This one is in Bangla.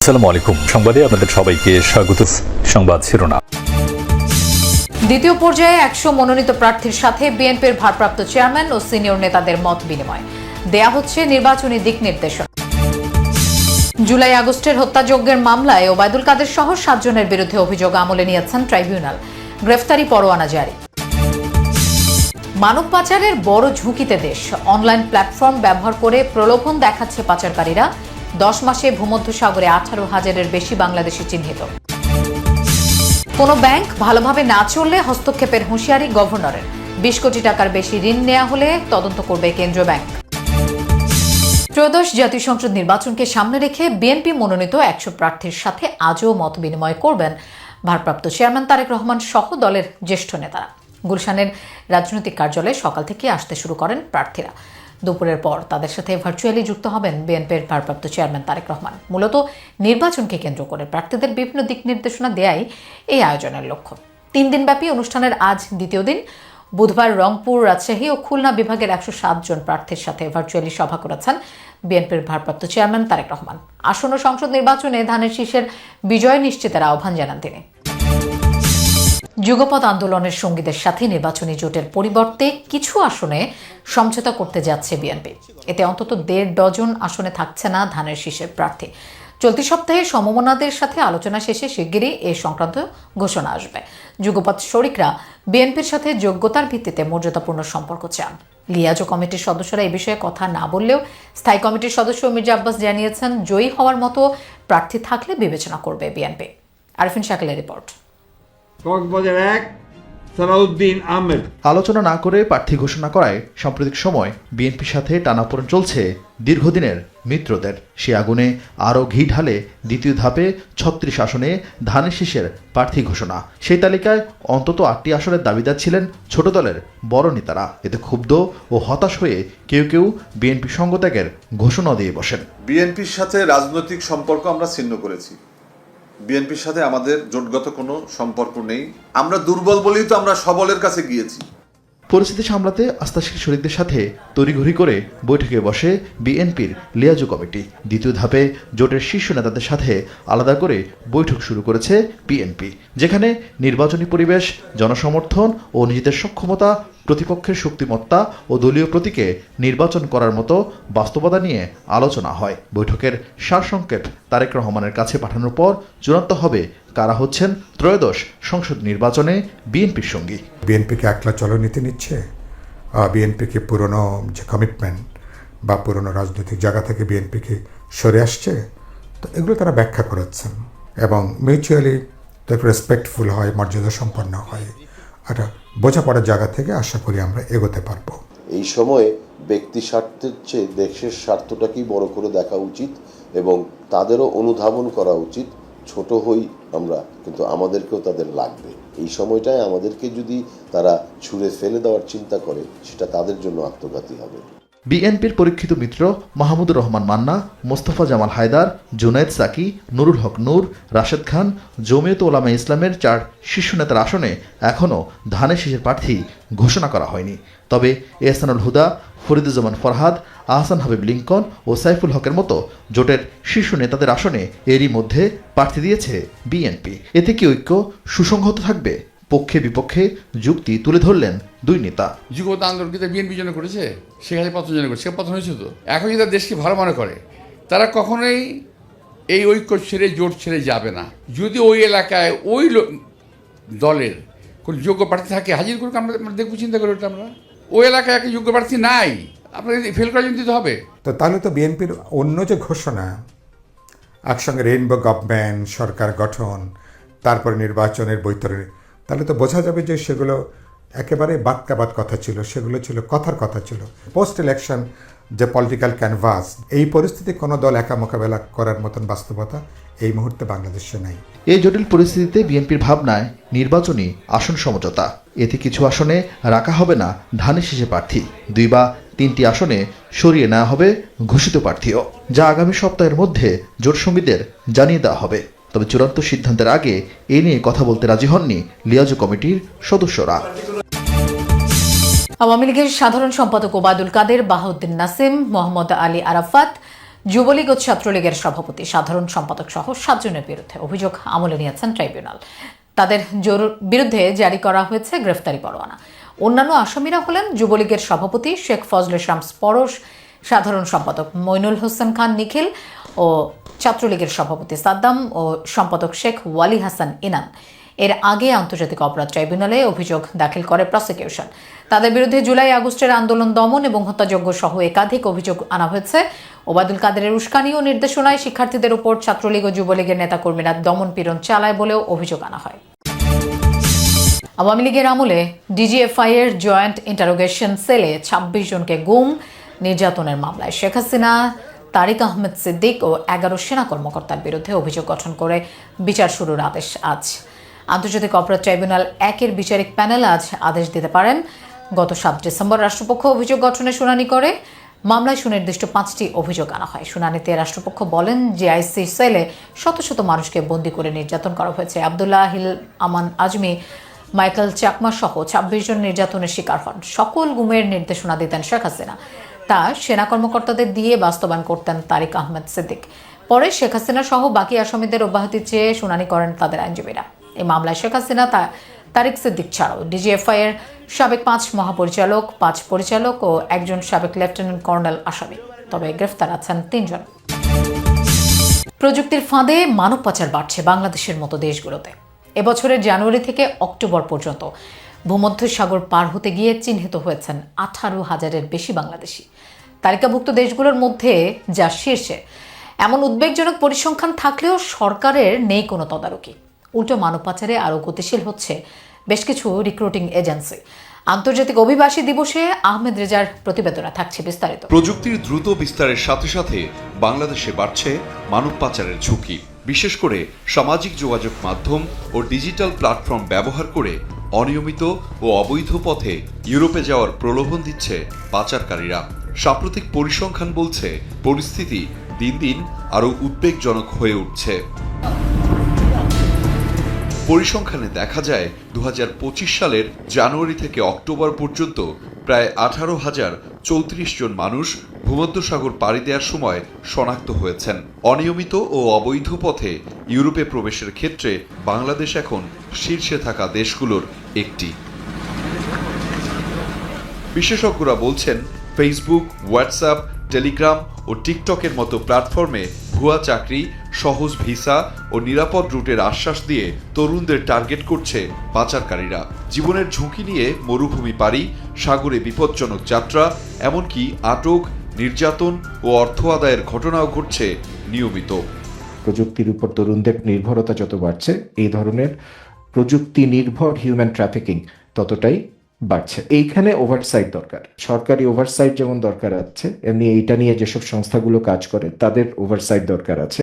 আসসালামু আলাইকুম। সংবাদে আপনাদের সবাইকে স্বাগত। সংবাদ শিরোনাম। দ্বিতীয় পর্যায়ে 100 মনোনীত প্রার্থীর সাথে বিএনপির ভারপ্রাপ্ত চেয়ারম্যান ও সিনিয়র নেতাদের মত বিনিময় দেয়া হচ্ছে নির্বাচনী দিক নির্দেশনা। জুলাই আগস্টের হত্যাযজ্ঞের মামলায় ওবায়দুল কাদের সহ 7 জনের বিরুদ্ধে অভিযোগ আমলে নিয়েছেন ট্রাইব্যুনাল, গ্রেফতারি পরোয়ানা জারি। মানব পাচারের বড় ঝুঁকিতে দেশ, অনলাইন প্ল্যাটফর্ম ব্যবহার করে প্রলোভন দেখাচ্ছে পাচারকারীরা। 10 মাসে ভূমধ্যসাগরে 18,000-এর বেশি বাংলাদেশি চিহ্নিত। কোনো ব্যাংক ভালোভাবে না চললে হস্তক্ষেপের হুঁশিয়ারি গভর্নরের। 20 কোটি টাকার বেশি ঋণ নেওয়া হলে তদন্ত করবে কেন্দ্রীয় ব্যাংক। ত্রয়োদশ জাতীয় সংসদ নির্বাচনকে সামনে রেখে বিএনপি মনোনীত 100 প্রার্থীর সাথে আজও মত বিনিময় করবেন ভারপ্রাপ্ত চেয়ারম্যান তারেক রহমান সহ দলের জ্যেষ্ঠ নেতারা। গুলশানের রাজনৈতিক কার্যালয়ে সকাল থেকে আসতে শুরু করেন প্রার্থীরা। দুপুরের পর তাদের সাথে ভার্চুয়ালি যুক্ত হবেন বিএনপির ভারপ্রাপ্ত চেয়ারম্যান তারেক রহমান। মূলত নির্বাচনকে কেন্দ্র করে প্রার্থীদের বিভিন্ন দিক নির্দেশনা দেয়াই এই আয়োজনের লক্ষ্য। 3 দিনব্যাপী অনুষ্ঠানের আজ দ্বিতীয় দিন। বুধবার রংপুর, রাজশাহী ও খুলনা বিভাগের 107 জন প্রার্থীর সাথে ভার্চুয়ালি সভা করেছেন বিএনপির ভারপ্রাপ্ত চেয়ারম্যান তারেক রহমান। আসন্ন সংসদ নির্বাচনে ধানের শীষের বিজয় নিশ্চিতের আহ্বান জানান তিনি। যুগপৎ আন্দোলনের সঙ্গীদের সাথে নির্বাচনী জোটের পরিবর্তে কিছু আসনে সমঝোতা করতে যাচ্ছে বিএনপি। এতে অন্তত 1.5 ডজন আসনে থাকছে না ধানের শীষের প্রার্থী। চলতি সপ্তাহে সমমনাদের সাথে আলোচনা শেষে শিগগিরই এ সংক্রান্ত ঘোষণা আসবে। যুগপৎ শরিকরা বিএনপির সাথে যোগ্যতার ভিত্তিতে মর্যাদাপূর্ণ সম্পর্ক চান। লিয়াজো কমিটির সদস্যরা এই বিষয়ে কথা না বললেও স্থায়ী কমিটির সদস্য মির্জা আব্বাস জানিয়েছেন, জয়ী হওয়ার মতো প্রার্থী থাকলে বিবেচনা করবে বিএনপি। আরিফিন শাকিলের রিপোর্ট। আলোচনা না করে প্রার্থী ঘোষণা করায় সাম্প্রতিক সময় বিএনপির সাথে টানাপোড়েন চলছে দীর্ঘদিনের মিত্রদের। সে আগুনে আরও ঘি ঢালে দ্বিতীয় ধাপে 36 আসনে ধানের শীষের প্রার্থী ঘোষণা। সেই তালিকায় অন্তত 8টি আসনের দাবিদার ছিলেন ছোট দলের বড় নেতারা। এতে ক্ষুব্ধ ও হতাশ হয়ে কেউ কেউ বিএনপি সঙ্গত্যাগের ঘোষণা দিয়ে বসেন। বিএনপির সাথে রাজনৈতিক সম্পর্ক আমরা ছিন্ন করেছি। বিএনপির সাথে আমাদের জোটগত কোনো সম্পর্ক নেই। আমরা দুর্বল বলেই তো আমরা সবলের কাছে গিয়েছি। পরিস্থিতি সামলাতে আস্থাশীল শরীরদের সাথে তড়িঘড়ি করে বৈঠকে বসে বিএনপির লিয়াজো কমিটি। দ্বিতীয় ধাপে জোটের শীর্ষ নেতাদের সাথে আলাদা করে বৈঠক শুরু করেছে বিএনপি, যেখানে নির্বাচনী পরিবেশ, জনসমর্থন ও নিজেদের সক্ষমতা, প্রতিপক্ষের শক্তিমত্তা ও দলীয় প্রতীকে নির্বাচন করার মতো বাস্তবতা নিয়ে আলোচনা হয়। বৈঠকের সারসংক্ষেপ তারেক রহমানের কাছে পাঠানোর পর চূড়ান্ত হবে কারা হচ্ছেন ত্রয়োদশ সংসদ নির্বাচনে বিএনপির সঙ্গী। বিএনপিকে একলা চলনীতি নিচ্ছে, বিএনপিকে পুরনো যে কমিটমেন্ট বা পুরনো রাজনৈতিক জায়গা থেকে বিএনপিকে সরে আসছে, তো এগুলো তারা ব্যাখ্যা করেছেন এবং মিউচুয়ালি রেসপেক্টফুল হয়, মর্যাদা সম্পন্ন হয়। একটা বোঝাপড়ার জায়গা থেকে আশা করি আমরা এগোতে পারবো। এই সময়ে ব্যক্তি স্বার্থের চেয়ে দেশের স্বার্থটাকেই বড় করে দেখা উচিত এবং তাদেরও অনুধাবন করা উচিত। ছোট হই আমরা, কিন্তু আমাদেরকেও তাদের লাগবে। এই সময়টায় আমাদেরকে যদি তারা ছুঁড়ে ফেলে দেওয়ার চিন্তা করে, সেটা তাদের জন্য আত্মঘাতী হবে। বিএনপির পরীক্ষিত মিত্র মাহমুদুর রহমান মান্না, মোস্তফা জামাল হায়দার, জুনায়েদ সাকি, নুরুল হক নূর, রাশেদ খান, জমিয়ত ওলামা ইসলামের 4 শীর্ষ নেতার আসনে এখনও ধানের শীষের প্রার্থী ঘোষণা করা হয়নি। তবে এহসানুল হুদা, ফরিদুজ্জামান ফরহাদ, আহসান হাবিব লিঙ্কন ও সাইফুল হকের মতো জোটের শীর্ষ নেতাদের আসনে এরই মধ্যে প্রার্থী দিয়েছে বিএনপি। এতে কি ঐক্য সুসংহত থাকবে? পক্ষে বিপক্ষে যুক্তি তুলে ধরলেন 2 নেতা। যুগপৎ আন্দোলন কিন্তু বিএনপি জন্য করেছে, শেখ হাসিনা পতন জন্য করেছে। সে পতন হয়েছে তো। এখন যদি দেশকে ভালো মনে করে, তারা কখনোই এই ঐক্য ছেড়ে, জোট ছেড়ে যাবে না। যদি ওই এলাকায় ওই দলের কোন যোগ্য প্রার্থী থাকে, হাজির করুক, আমরা দেখবো, চিন্তা করে ওটা। আমরা ওই এলাকায় একটা যোগ্য প্রার্থী নাই, আপনাকে ফেল করার জন্য দিতে হবে। তো তাহলে তো বিএনপির অন্য যে ঘোষণা, একসঙ্গে রেইনবো গভর্নমেন্ট, সরকার গঠন, তারপরে নির্বাচনের বৈতরণী, তাহলে তো বোঝা যাবে যে সেগুলো একেবারে বাক্যাবাদ কথা ছিল, সেগুলো ছিল কথার কথা ছিল। পোস্ট ইলেকশন যে পলিটিক্যাল ক্যানভাস, এই পরিস্থিতি কোনো দল একা মোকাবেলা করার মতন বাস্তবতা এই মুহূর্তে বাংলাদেশে নাই। এই জটিল পরিস্থিতিতে বিএনপির ভাবনায় নির্বাচনী আসন সমঝোতা। এতে কিছু আসনে রাখা হবে না ধানের শীষে প্রার্থী, 2 বা 3টি আসনে সরিয়ে নেওয়া হবে ঘোষিত প্রার্থীও, যা আগামী সপ্তাহের মধ্যে জোটসঙ্গীদের জানিয়ে দেওয়া হবে। তবে চূড়ান্ত সিদ্ধান্তের আগে এ নিয়ে কথা বলতে রাজি হননি লিয়াজো কমিটির সদস্যরা। আওয়ামী লীগের সাধারণ সম্পাদক ওবায়দুল কাদের, বাহাউদ্দিন নাসিম, মোহাম্মদ আলী আরাফাত, যুবলীগ ও ছাত্রলীগের সভাপতি, সাধারণ সম্পাদক সহ 7 জনের বিরুদ্ধে অভিযোগ আমলে নিয়েছেন ট্রাইব্যুনাল। তাদের বিরুদ্ধে জারি করা হয়েছে গ্রেফতারি পরোয়ানা। অন্যান্য আসামিরা হলেন যুবলীগের সভাপতি শেখ ফজলে শামস পরশ, সাধারণ সম্পাদক মইনুল হোসেন খান নিখিল ও ছাত্রলীগের সভাপতি সাদ্দাম ও সম্পাদক শেখ ওয়ালি হাসান ইনান। এর আগে আন্তর্জাতিক অপরাধ ট্রাইব্যুনালে অভিযোগ দাখিল করে প্রসিকিউশন। তাদের বিরুদ্ধে জুলাই আগস্টের আন্দোলন দমন এবং হত্যাযজ্ঞ সহ একাধিক অভিযোগ আনা হয়েছে। ওবায়দুল কাদেরের উস্কানি ও নির্দেশনায় শিক্ষার্থীদের উপর ছাত্রলীগ ও যুবলীগের নেতাকর্মীরা দমন পীড়ন চালায় বলেও অভিযোগ আনা হয়। আওয়ামী লীগের আমলে ডিজিএফআই এর জয়েন্ট ইন্টারোগেশন সেলে 26 জনকে গুম নির্যাতনের মামলায় শেখ হাসিনা, তারিক আহমেদ সিদ্দিক ও 11 সেনা কর্মকর্তার বিরুদ্ধে অভিযোগ গঠন করে বিচার শুরুর আদেশ আজ। আন্তর্জাতিক অপরাধ ট্রাইব্যুনাল 1-এর বিচারিক প্যানেল আজ আদেশ দিতে পারেন। গত 7 ডিসেম্বর রাষ্ট্রপক্ষ অভিযোগ গঠনের শুনানি করে। মামলায় সুনির্দিষ্ট 5টি অভিযোগ আনা হয়। শুনানিতে রাষ্ট্রপক্ষ বলেন, জিআইসি সেলে শত শত মানুষকে বন্দী করে নির্যাতন করা হয়েছে। আবদুল্লাহ হিল আমান আজমি, মাইকেল চাকমা সহ 26 জন নির্যাতনের শিকার হন। সকল গুমের নির্দেশনা দিতেন শেখ হাসিনা, তা সেনা কর্মকর্তাদের দিয়ে বাস্তবায়ন করতেন তারিক আহমেদ সিদ্দিক। পরে শেখ হাসিনা সহ বাকি আসামিদের অব্যাহতি চেয়ে শুনানি করেন তাদের আইনজীবীরা। এই মামলায় শেখ হাসিনা, তারিক সিদ্দিক ছাড়াও ডিজিএফআই এর সাবেক 5 মহাপরিচালক, 5 পরিচালক ও একজন সাবেক লেফটেন্যান্ট কর্নেল আসামি। তবে গ্রেফতার আছেন 3 জন। প্রযুক্তির ফাঁদে মানব পাচার বাড়ছে বাংলাদেশের মতো দেশগুলোতে। এবছরের জানুয়ারি থেকে অক্টোবর পর্যন্ত ভূমধ্যসাগর পার হতে গিয়ে চিহ্নিত হয়েছেন 18,000-এর বেশি বাংলাদেশি। তালিকাভুক্ত দেশগুলোর মধ্যে যা শীর্ষে। এমন উদ্বেগজনক পরিসংখ্যান থাকলেও সরকারের নেই কোনো তদারকি। উল্টো মানব পাচারে আরও গতিশীল হচ্ছে বেশ কিছু রিক্রুটিং এজেন্সি। আন্তর্জাতিক অভিবাসী দিবসে আহমেদ রেজার প্রতিবেদনে থাকছে বিস্তারিত। প্রযুক্তির দ্রুত বিস্তারের সাথে সাথে বাংলাদেশে বাড়ছে মানব পাচারের ঝুঁকি। বিশেষ করে সামাজিক যোগাযোগ মাধ্যম ও ডিজিটাল প্ল্যাটফর্ম ব্যবহার করে অনিয়মিত ও অবৈধ পথে ইউরোপে যাওয়ার প্রলোভন দিচ্ছে পাচারকারীরা। সাম্প্রতিক পরিসংখ্যান বলছে, পরিস্থিতি দিন দিন আরও উদ্বেগজনক হয়ে উঠছে। পরিসংখ্যানে দেখা যায় 2025 সালের জানুয়ারি থেকে অক্টোবর পর্যন্ত প্রায় 18,034 জন মানুষ ভূমধ্যসাগর পাড়ি দেওয়ার সময় শনাক্ত হয়েছেন। অনিয়মিত ও অবৈধ পথে ইউরোপে প্রবেশের ক্ষেত্রে বাংলাদেশ এখন শীর্ষে থাকা দেশগুলোর একটি। বিশেষজ্ঞরা বলছেন, ফেসবুক, হোয়াটসঅ্যাপ, টেলিগ্রাম ও টিকটকের মতো প্ল্যাটফর্মে ভুয়া চাকরি, সহজ ভিসা ও নিরাপদ রুটের আশ্বাস দিয়ে তরুণদের টার্গেট করছে পাচারকারীরা। জীবনের ঝুঁকি নিয়ে মরুভূমি পাড়ি, সাগরে বিপজ্জনক যাত্রা, এমনকি আটক, নির্যাতন ও অর্থ আদায়ের ঘটনাও ঘটছে নিয়মিত। প্রযুক্তির উপর তরুণদের নির্ভরতা যত বাড়ছে, এই ধরনের প্রযুক্তি নির্ভর হিউম্যান ট্রাফিকিং ততটাই বাড়ছে। এইখানে ওভারসাইট দরকার। সরকারি ওভারসাইট যেমন দরকার আছে, এমনি এইটা নিয়ে যেসব সংস্থাগুলো কাজ করে তাদের ওভারসাইট দরকার আছে।